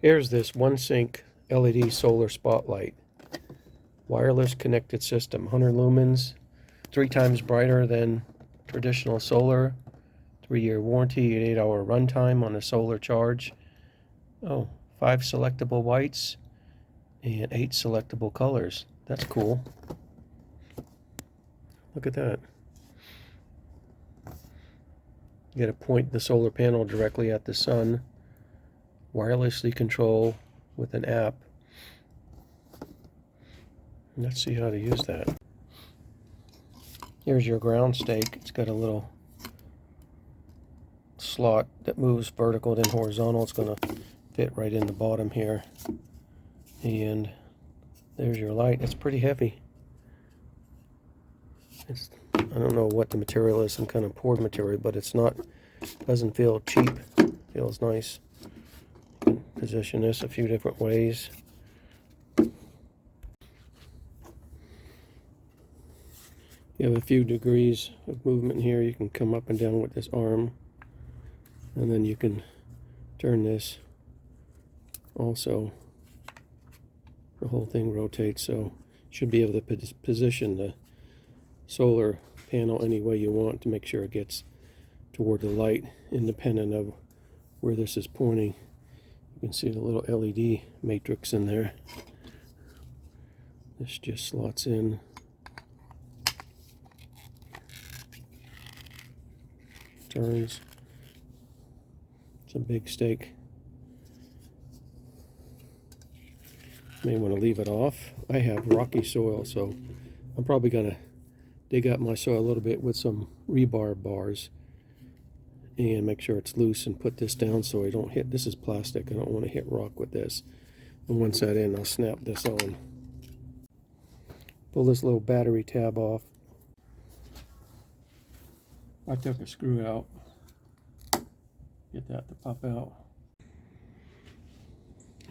Here's this OneSync LED solar spotlight. Wireless connected system, 100 lumens, 3 times brighter than traditional solar, 3-year warranty, 8-hour runtime on a solar charge. 5 selectable whites and 8 selectable colors. That's cool. Look at that. You got to point the solar panel directly at the sun, wirelessly control with an app. Let's see how to use that. Here's your ground stake. It's got a little slot that moves vertical then horizontal. It's going to fit right in the bottom here. And there's your light. It's pretty heavy. I don't know what the material is, some kind of poured material, but it's not, doesn't feel cheap. Feels nice. Position this a few different ways. You have a few degrees of movement here. You can come up and down with this arm, and then you can turn this also. The whole thing rotates, so you should be able to position the solar panel any way you want to make sure it gets toward the light, independent of where this is pointing. You can see the little LED matrix in there. This just slots in. Turns. It's a big stake. May want to leave it off. I have rocky soil, so I'm probably going to dig up my soil a little bit with some rebar bars and make sure it's loose and put this down so I don't hit. This is plastic. I don't want to hit rock with this. And once that's in, I'll snap this on. Pull this little battery tab off. I took a screw out. Get that to pop out.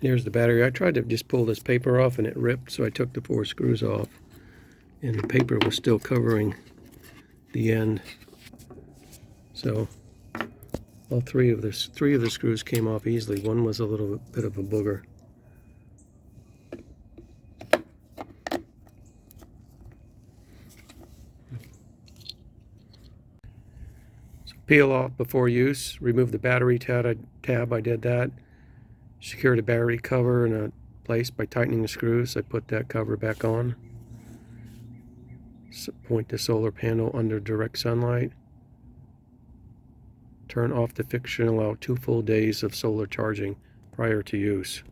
There's the battery. I tried to just pull this paper off and it ripped, so I took the 4 screws off. And the paper was still covering the end. So all three of the screws came off easily. One was a little bit of a booger. So peel off before use. Remove the battery tab. I did that. Secure the battery cover in a place by tightening the screws. I put that cover back on. Point the solar panel under direct sunlight. Turn off the fixture and allow 2 full days of solar charging prior to use.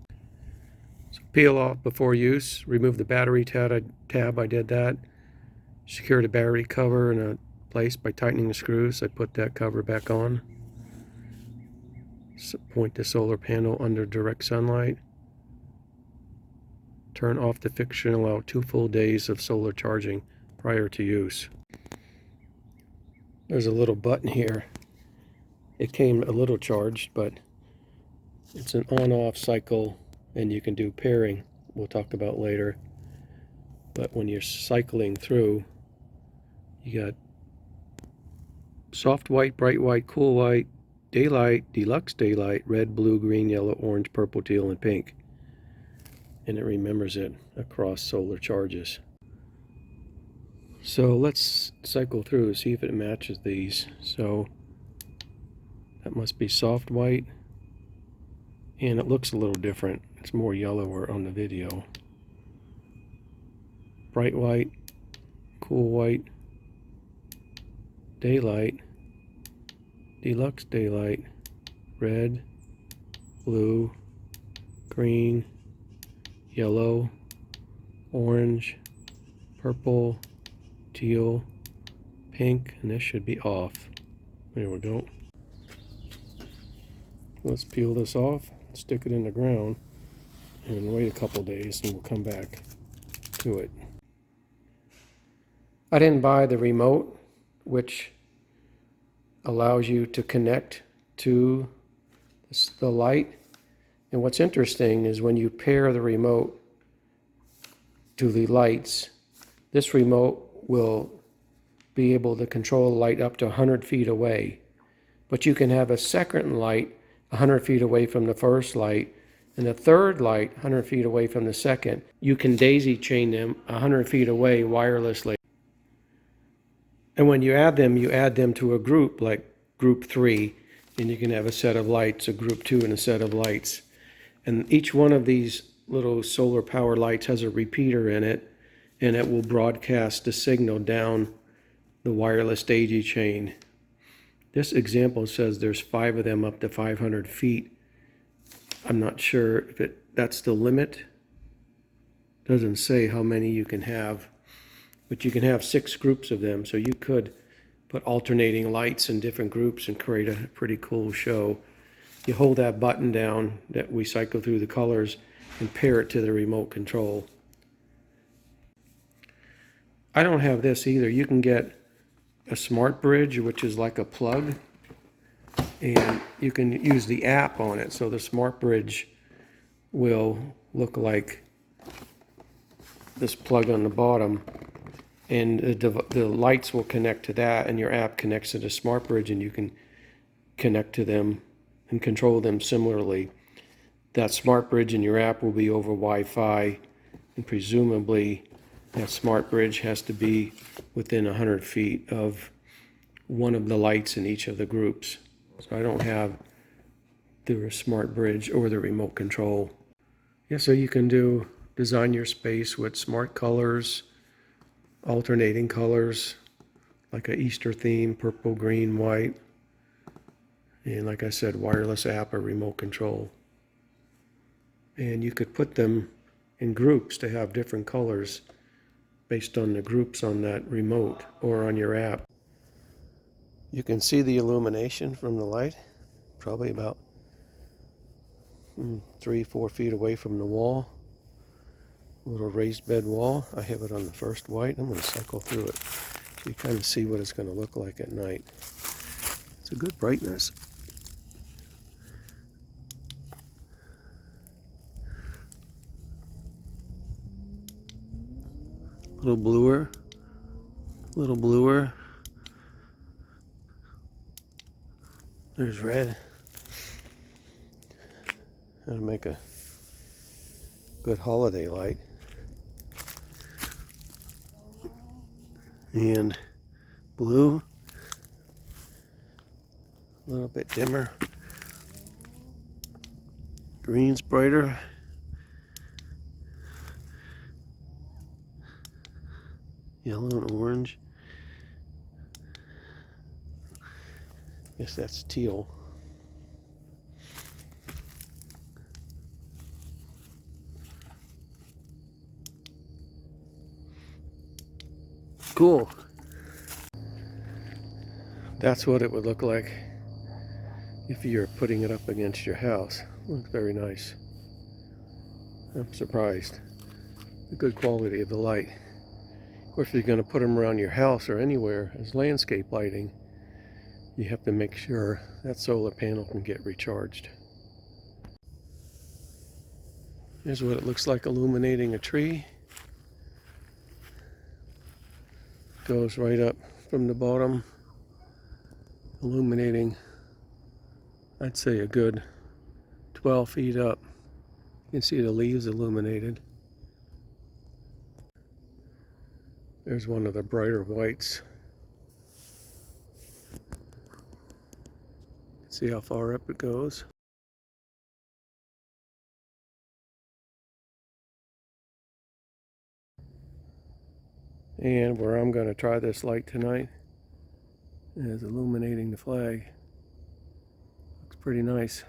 So peel off before use. Remove the battery tab. I did that. Secure the battery cover in a place by tightening the screws. I put that cover back on. Point the solar panel under direct sunlight. Turn off the fixture and allow 2 full days of solar charging prior to use. There's a little button here. It came a little charged, but it's an on-off cycle, and you can do pairing, we'll talk about later. But when you're cycling through, you got soft white, bright white, cool white, daylight, deluxe daylight, red, blue, green, yellow, orange, purple, teal, and pink. And it remembers it across solar charges. So let's cycle through, see if it matches these. So that must be soft white, and it looks a little different. It's more yellower on the video. Bright white, cool white, daylight, deluxe daylight, red, blue, green, yellow, orange, purple, teal, pink, and this should be off. There we go. Let's peel this off, stick it in the ground, and wait a couple days and we'll come back to it. I didn't buy the remote, which allows you to connect to the light. And what's interesting is when you pair the remote to the lights, this remote will be able to control the light up to 100 feet away. But you can have a second light 100 feet away from the first light And the third light, 100 feet away from the second, you can daisy chain them 100 feet away wirelessly. And when you add them to a group like group 3, and you can have a set of lights, a group 2 and a set of lights. And each one of these little solar power lights has a repeater in it, and it will broadcast the signal down the wireless daisy chain. This example says there's 5 of them up to 500 feet. I'm not sure if that's the limit. Doesn't say how many you can have, but you can have 6 groups of them, so you could put alternating lights in different groups and create a pretty cool show. You hold that button down that we cycle through the colors and pair it to the remote control. I don't have this either. You can get a smart bridge, which is like a plug, and you can use the app on it. So the smart bridge will look like this plug on the bottom, and the lights will connect to that, and your app connects to the smart bridge, and you can connect to them and control them similarly. That smart bridge in your app will be over Wi-Fi, and presumably that smart bridge has to be within 100 feet of one of the lights in each of the groups. So I don't have the smart bridge or the remote control. Yeah, so you can design your space with smart colors, alternating colors, like an Easter theme, purple, green, white. And like I said, wireless app or remote control. And you could put them in groups to have different colors based on the groups on that remote or on your app. You can see the illumination from the light, probably about 3-4 feet away from the wall. A little raised bed wall. I have it on the first white. I'm going to cycle through it so you kind of see what it's going to look like at night. It's a good brightness. A little bluer, a little bluer. There's red. How to make a good holiday light. And blue, a little bit dimmer. Green's brighter. Yellow and orange. Guess that's teal. Cool. That's what it would look like if you're putting it up against your house. Looks very nice. I'm surprised. The good quality of the light. Of course, if you're going to put them around your house or anywhere as landscape lighting, you have to make sure that solar panel can get recharged. Here's what it looks like illuminating a tree. Goes right up from the bottom, illuminating, I'd say a good 12 feet up. You can see the leaves illuminated. There's one of the brighter whites. See how far up it goes. And where I'm going to try this light tonight is illuminating the flag. Looks pretty nice.